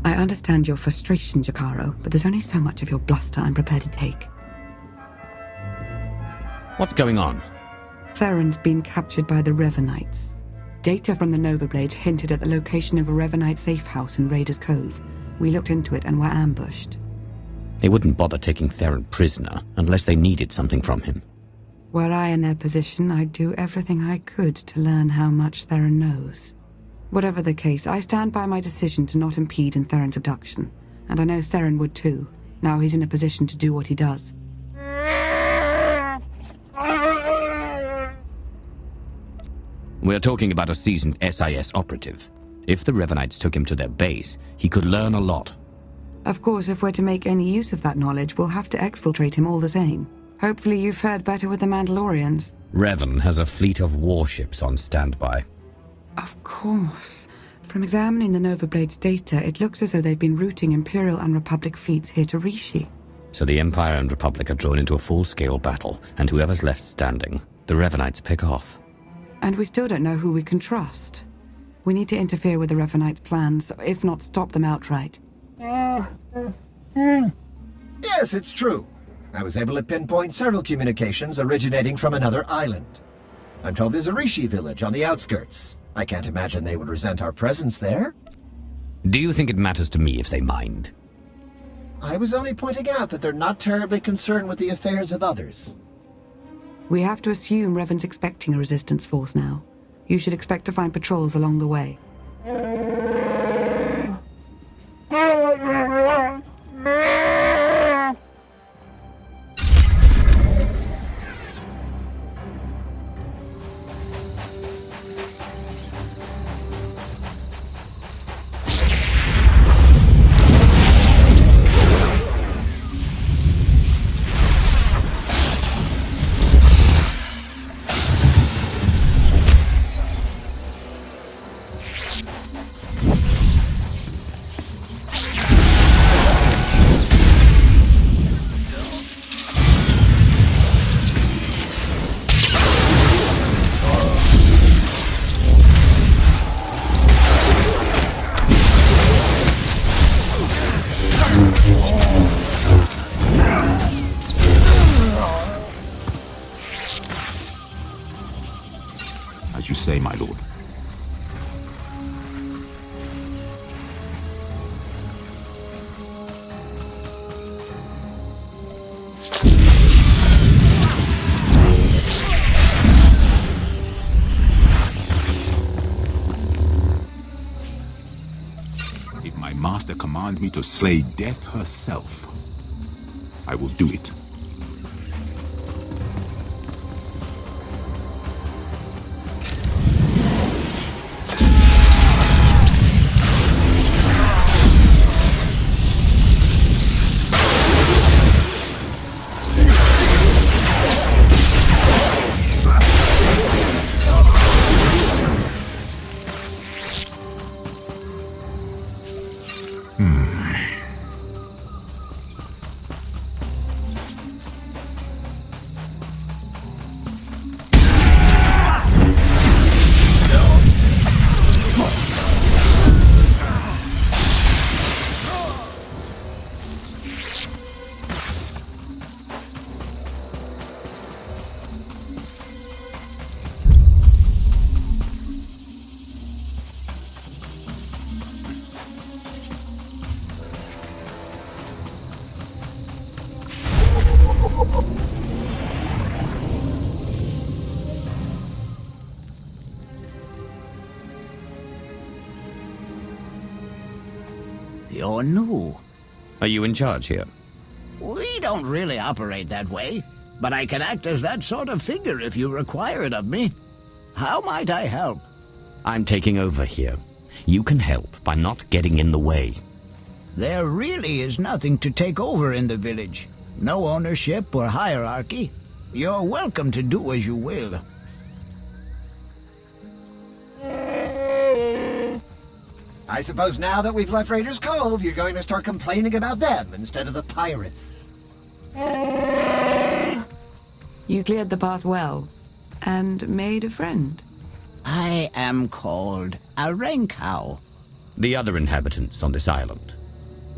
I understand your frustration, Jakaro, but there's only so much of your bluster I'm prepared to take. What's going on? Theron's been captured by the Revanites. Data from the Nova Blades hinted at the location of a Revanite safe house in Raiders Cove. We looked into it and were ambushed. They wouldn't bother taking Theron prisoner unless they needed something from him. Were I in their position, I'd do everything I could to learn how much Theron knows. Whatever the case, I stand by my decision to not impede in Theron's abduction. And I know Theron would too. Now he's in a position to do what he does. We're talking about a seasoned SIS operative. If the Revanites took him to their base, he could learn a lot. Of course, if we're to make any use of that knowledge, we'll have to exfiltrate him all the same. Hopefully you've fared better with the Mandalorians. Revan has a fleet of warships on standby. Of course. From examining the Nova Blades data, it looks as though they've been routing Imperial and Republic fleets here to Rishi. So the Empire and Republic are drawn into a full-scale battle, and whoever's left standing, the Revanites pick off. And we still don't know who we can trust. We need to interfere with the Revanites' plans, if not stop them outright. Yes, it's true. I was able to pinpoint several communications originating from another island. I'm told there's a Rishi village on the outskirts. I can't imagine they would resent our presence there. Do you think it matters to me if they mind? I was only pointing out that they're not terribly concerned with the affairs of others. We have to assume Revan's expecting a resistance force now. You should expect to find patrols along the way. As you say, my lord. If my master commands me to slay death herself, I will do it. You're new. Are you in charge here? We don't really operate that way, but I can act as that sort of figure if you require it of me. How might I help? I'm taking over here. You can help by not getting in the way. There really is nothing to take over in the village. No ownership or hierarchy. You're welcome to do as you will. I suppose now that we've left Raiders Cove, you're going to start complaining about them instead of the pirates. You cleared the path well, and made a friend. I am called a Renkow. The other inhabitants on this island.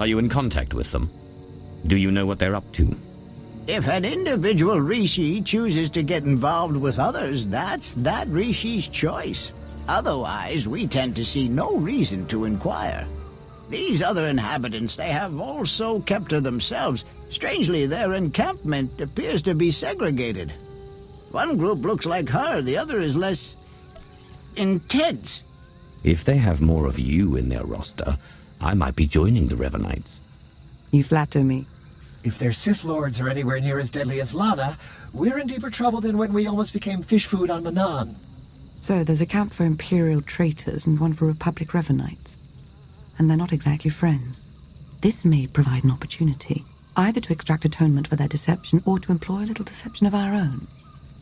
Are you in contact with them? Do you know what they're up to? If an individual Rishi chooses to get involved with others, that's that Rishi's choice. Otherwise, we tend to see no reason to inquire. These other inhabitants, they have also kept to themselves. Strangely, their encampment appears to be segregated. One group looks like her, the other is less intense. If they have more of you in their roster, I might be joining the Revanites. You flatter me. If their Sith Lords are anywhere near as deadly as Lana, we're in deeper trouble than when we almost became fish food on Manan. So there's a camp for Imperial traitors and one for Republic Revanites. And they're not exactly friends. This may provide an opportunity, either to extract atonement for their deception or to employ a little deception of our own.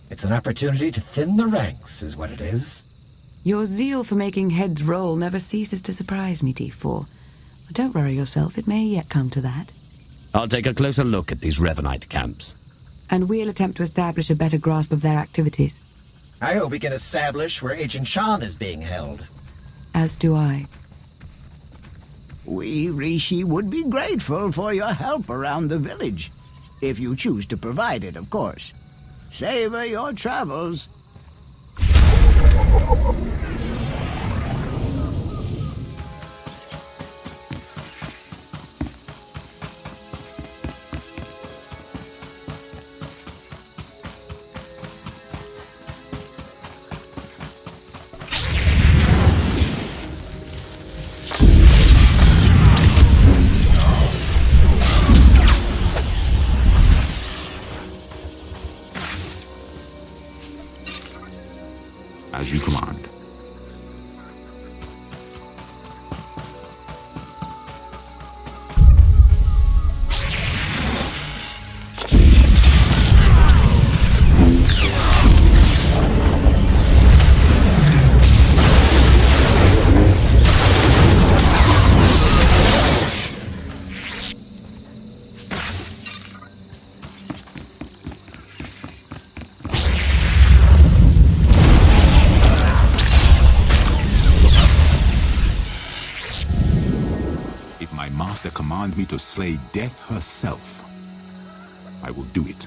It's an opportunity to thin the ranks, is what it is. Your zeal for making heads roll never ceases to surprise me, D4. But don't worry yourself, it may yet come to that. I'll take a closer look at these Revanite camps. And we'll attempt to establish a better grasp of their activities. I hope we can establish where Agent Shan is being held. As do I. We, Rishi, would be grateful for your help around the village. If you choose to provide it, of course. Savor your travels. As you command. Master commands me to slay death herself, I will do it.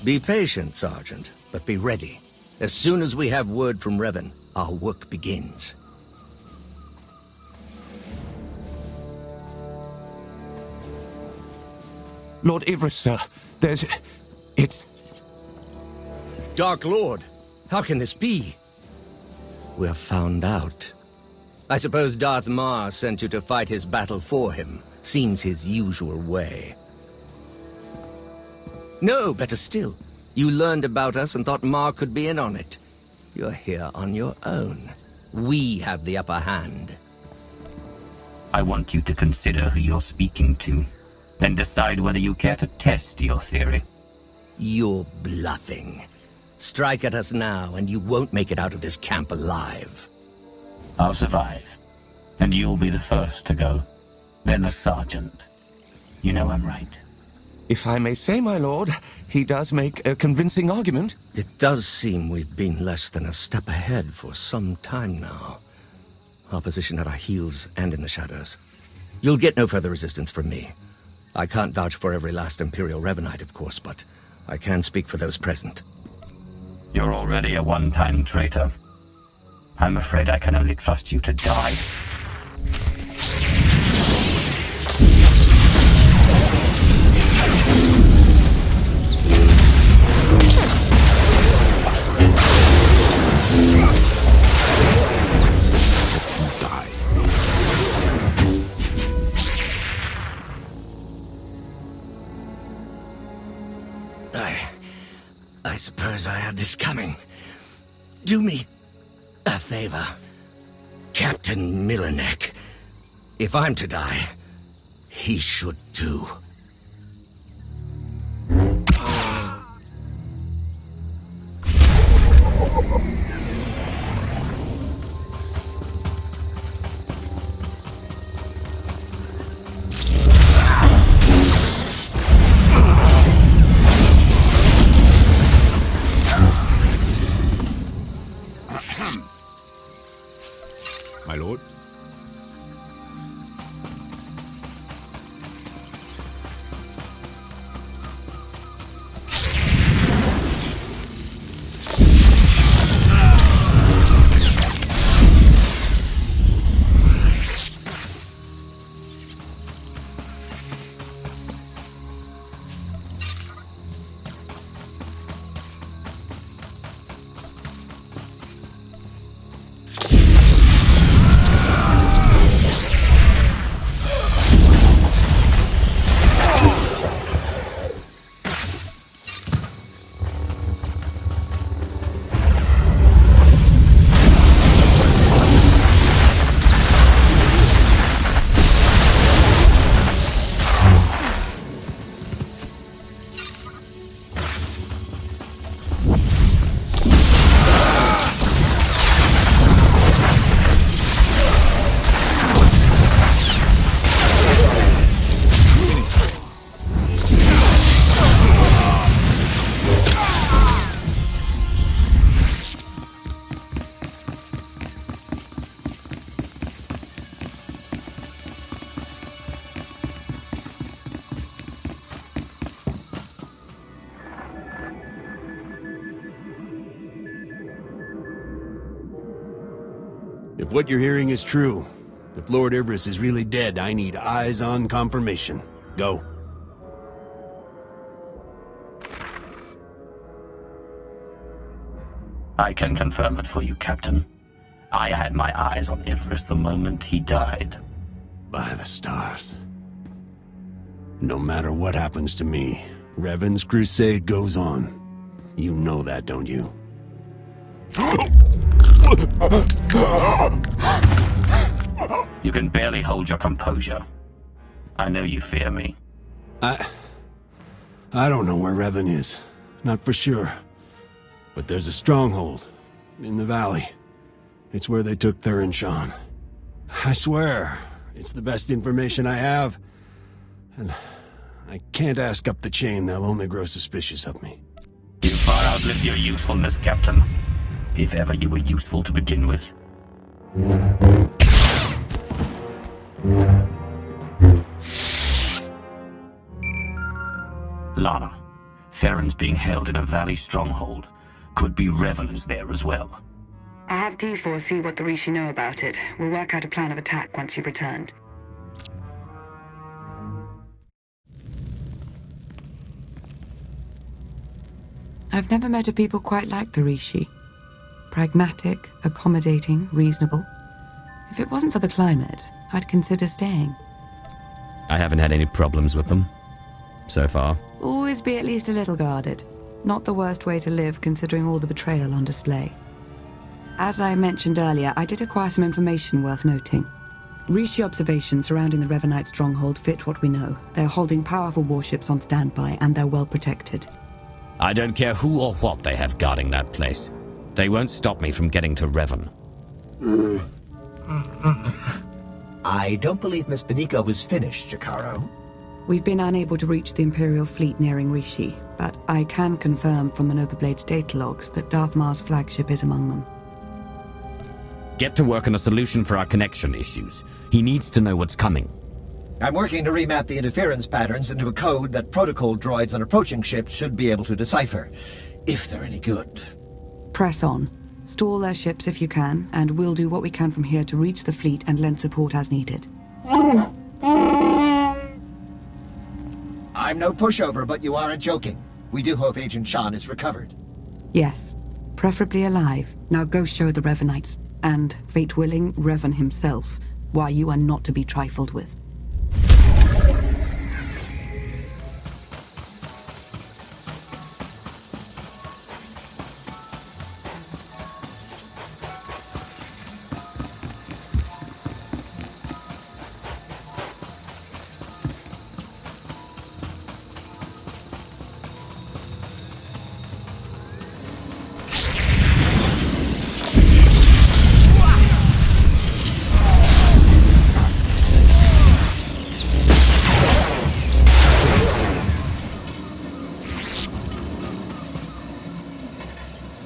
Be patient, Sergeant, but be ready. As soon as we have word from Revan, our work begins. Lord Everest, sir. It's... Dark Lord, how can this be? We're found out. I suppose Darth Mar sent you to fight his battle for him. Seems his usual way. No, better still. You learned about us and thought Mar could be in on it. You're here on your own. We have the upper hand. I want you to consider who you're speaking to, then decide whether you care to test your theory. You're bluffing. Strike at us now, and you won't make it out of this camp alive. I'll survive, and you'll be the first to go. Then the Sergeant. You know I'm right. If I may say, my lord, he does make a convincing argument. It does seem we've been less than a step ahead for some time now. Opposition at our heels and in the shadows. You'll get no further resistance from me. I can't vouch for every last Imperial Revanite, of course, but I can speak for those present. You're already a one-time traitor. I'm afraid I can only trust you to die. I suppose I had this coming. Do me a favor, Captain Millanek. If I'm to die, he should too. My lord? If what you're hearing is true, if Lord Everest is really dead, I need eyes on confirmation. Go. I can confirm it for you, Captain. I had my eyes on Everest the moment he died. By the stars. No matter what happens to me, Revan's crusade goes on. You know that, don't you? You can barely hold your composure. I know you fear me. I don't know where Revan is. Not for sure. But there's a stronghold. In the valley. It's where they took Theron. I swear, it's the best information I have. And I can't ask up the chain, they'll only grow suspicious of me. You far outlived your usefulness, Captain. If ever you were useful to begin with. Lana, Theron's being held in a valley stronghold. Could be revelers there as well. I have D4 see what the Rishi know about it. We'll work out a plan of attack once you've returned. I've never met a people quite like the Rishi. Pragmatic, accommodating, reasonable. If it wasn't for the climate, I'd consider staying. I haven't had any problems with them. So far. Always be at least a little guarded. Not the worst way to live, considering all the betrayal on display. As I mentioned earlier, I did acquire some information worth noting. Rishi observations surrounding the Revanite stronghold fit what we know. They're holding powerful warships on standby, and they're well protected. I don't care who or what they have guarding that place. They won't stop me from getting to Revan. I don't believe Miss Benica was finished, Jakaro. We've been unable to reach the Imperial fleet nearing Rishi, but I can confirm from the Novablade's data logs that Darth Mar's flagship is among them. Get to work on a solution for our connection issues. He needs to know what's coming. I'm working to remap the interference patterns into a code that protocol droids on approaching ships should be able to decipher, if they're any good. Press on. Stall their ships if you can, and we'll do what we can from here to reach the fleet and lend support as needed. I'm no pushover, but you aren't joking. We do hope Agent Shan is recovered. Yes. Preferably alive. Now go show the Revanites, and, fate willing, Revan himself, why you are not to be trifled with.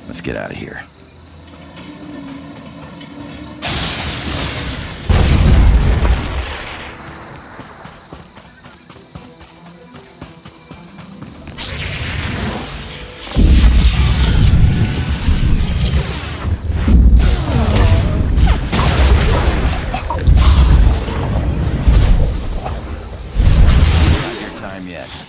Let's get out of here. Not your time yet.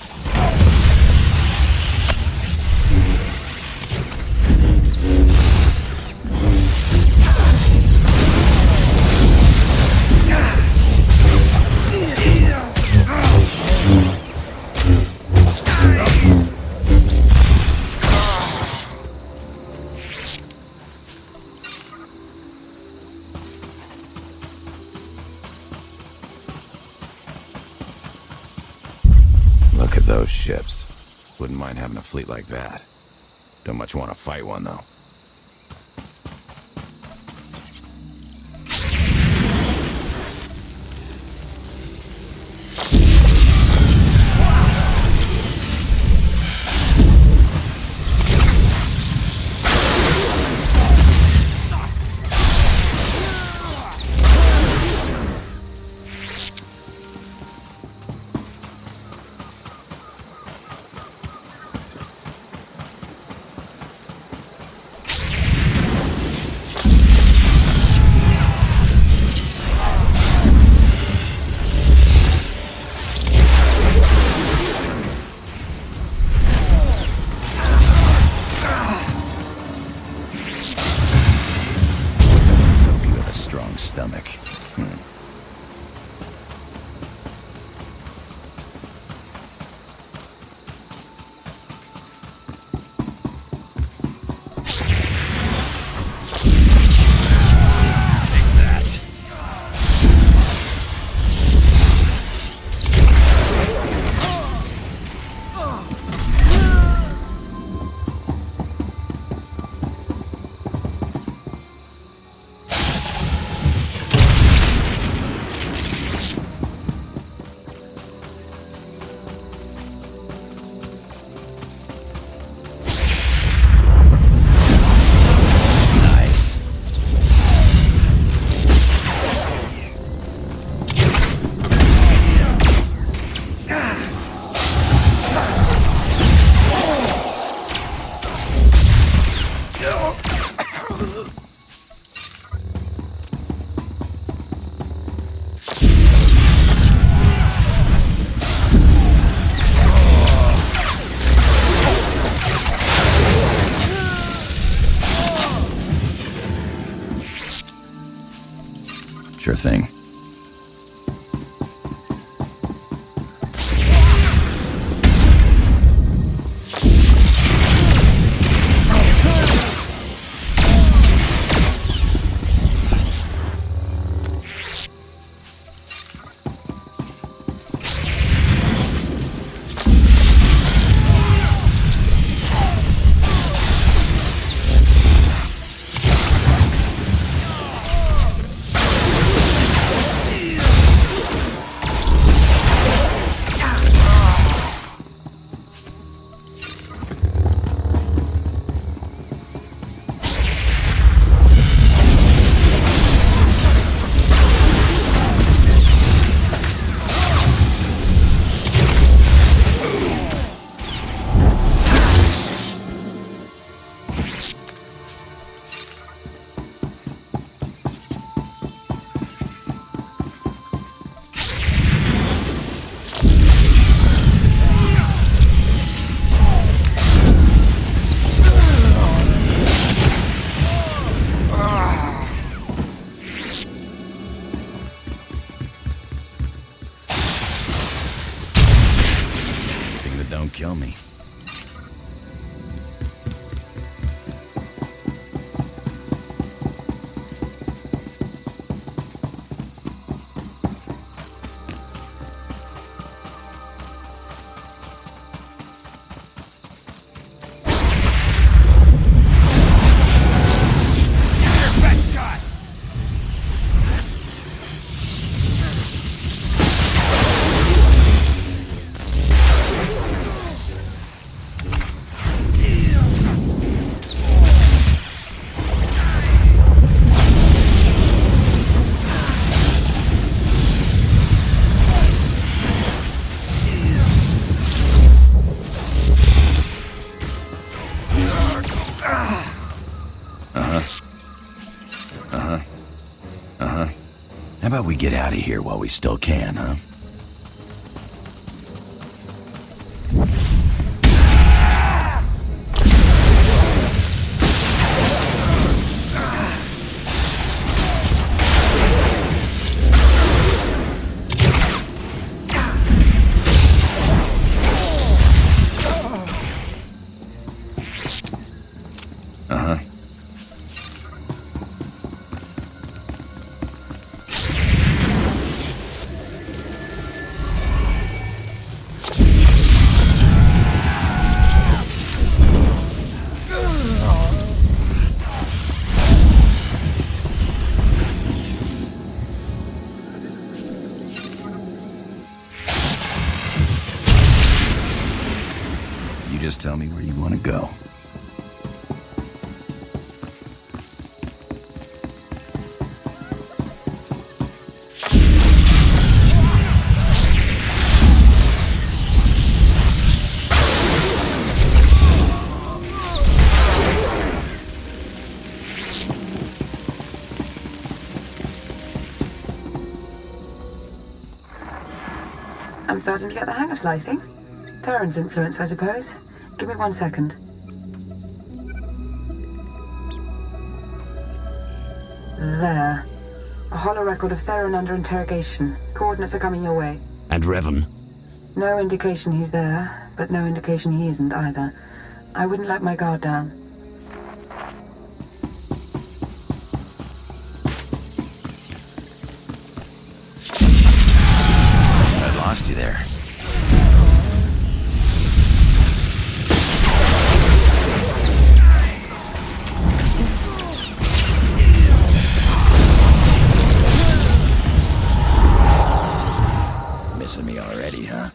Look at those ships. Wouldn't mind having a fleet like that. Don't much want to fight one, though. Stomach. Sure thing. but don't kill me. How about we get out of here while we still can, huh? Just tell me where you want to go. I'm starting to get the hang of slicing. Theron's influence, I suppose. Give me 1 second. There. A hollow record of Theron under interrogation. Coordinates are coming your way. And Revan? No indication he's there, but no indication he isn't either. I wouldn't let my guard down. I lost you there. Missing me already, huh?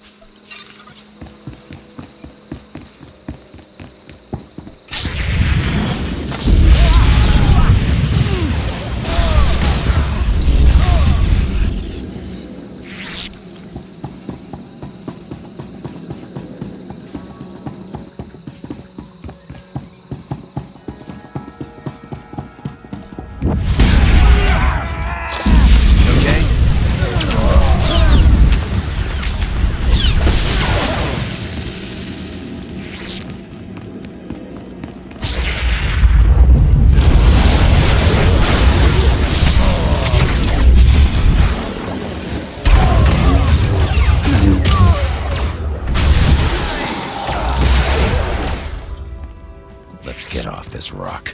Get off this rock.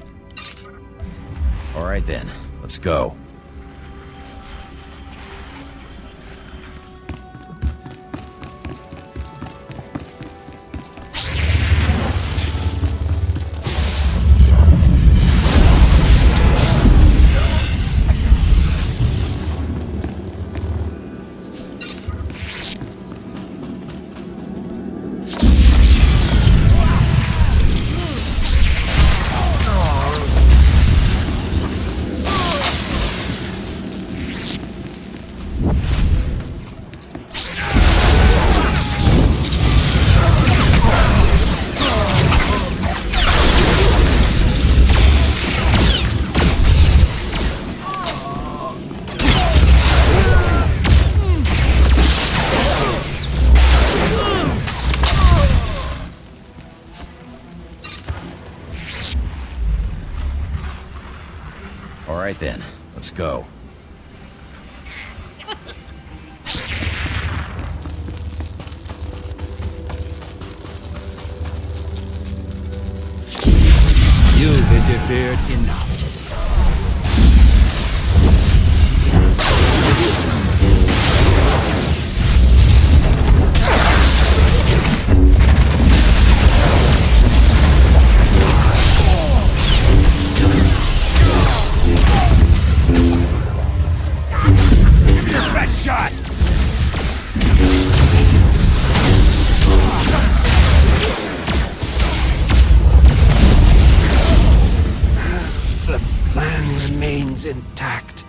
All right then, let's go. All right then, let's go. Feared enough. Your best shot! The plan remains intact.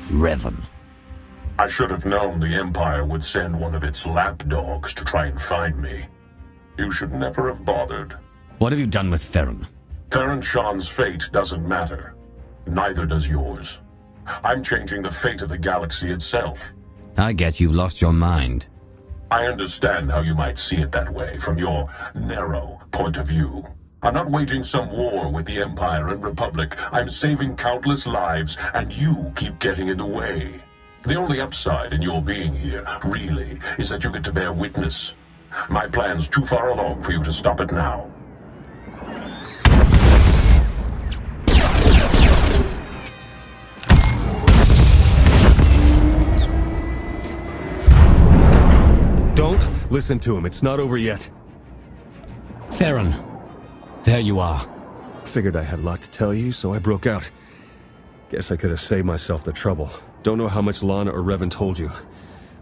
Revan. I should have known the Empire would send one of its lapdogs to try and find me. You should never have bothered. What have you done with Theron? Theron Shan's fate doesn't matter. Neither does yours. I'm changing the fate of the galaxy itself. I get you've lost your mind. I understand how you might see it that way from your narrow point of view. I'm not waging some war with the Empire and Republic. I'm saving countless lives, and you keep getting in the way. The only upside in your being here, really, is that you get to bear witness. My plan's too far along for you to stop it now. Don't listen to him. It's not over yet. Theron, there you are. Figured I had a lot to tell you, so I broke out. Guess I could have saved myself the trouble. Don't know how much Lana or Revan told you,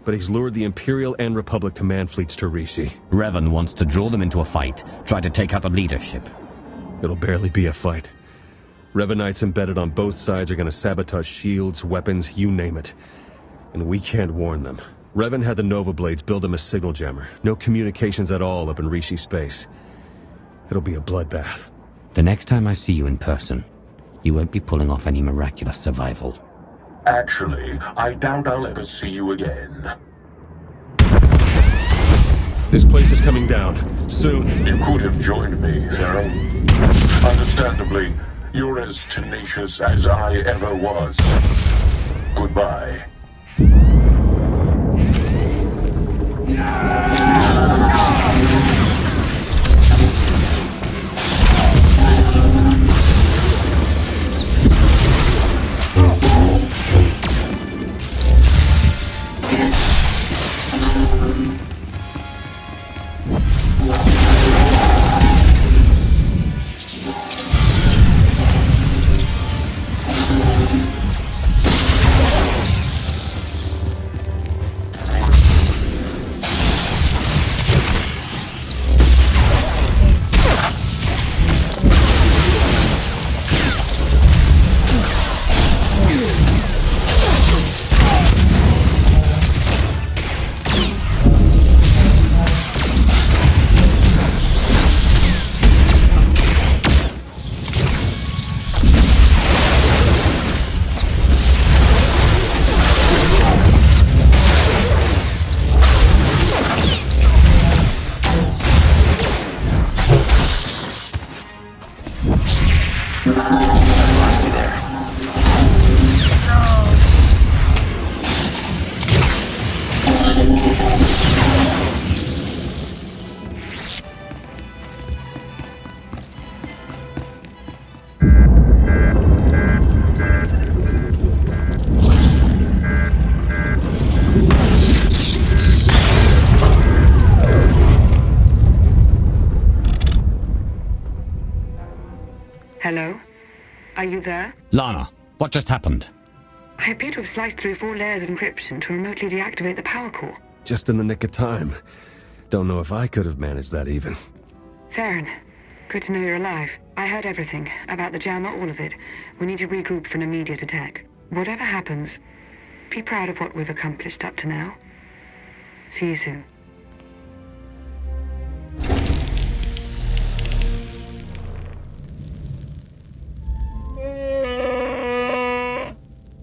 but he's lured the Imperial and Republic command fleets to Rishi. Revan wants to draw them into a fight, try to take out the leadership. It'll barely be a fight. Revanites embedded on both sides are gonna sabotage shields, weapons, you name it. And we can't warn them. Revan had the Nova Blades build him a signal jammer. No communications at all up in Rishi space. It'll be a bloodbath. The next time I see you in person, you won't be pulling off any miraculous survival. Actually, I doubt I'll ever see you again. This place is coming down. Soon. You could have joined me, Zirac. Understandably, you're as tenacious as I ever was. Goodbye. Hello? Are you there? Lana, what just happened? I appear to have sliced through 4 layers of encryption to remotely deactivate the power core. Just in the nick of time. Don't know if I could have managed that even. Theron, good to know you're alive. I heard everything, about the jammer, all of it. We need to regroup for an immediate attack. Whatever happens, be proud of what we've accomplished up to now. See you soon.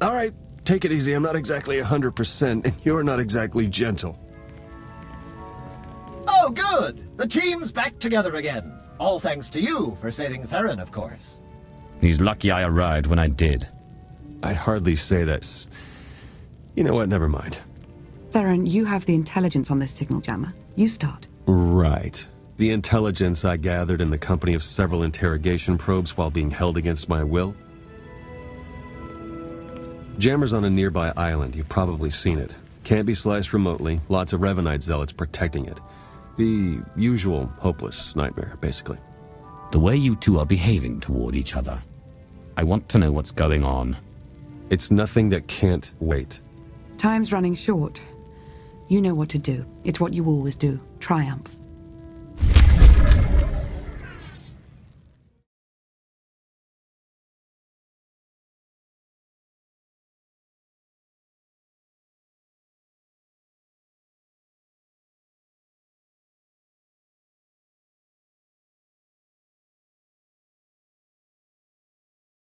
All right, take it easy. I'm not exactly 100%, and you're not exactly gentle. Oh, good! The team's back together again. All thanks to you for saving Theron, of course. He's lucky I arrived when I did. I'd hardly say that. You know what? Never mind. Theron, you have the intelligence on this signal jammer. You start. Right. The intelligence I gathered in the company of several interrogation probes while being held against my will. Jammer's on a nearby island. You've probably seen it. Can't be sliced remotely. Lots of Revanite zealots protecting it. The usual hopeless nightmare, basically. The way you two are behaving toward each other. I want to know what's going on. It's nothing that can't wait. Time's running short. You know what to do. It's what you always do. Triumph.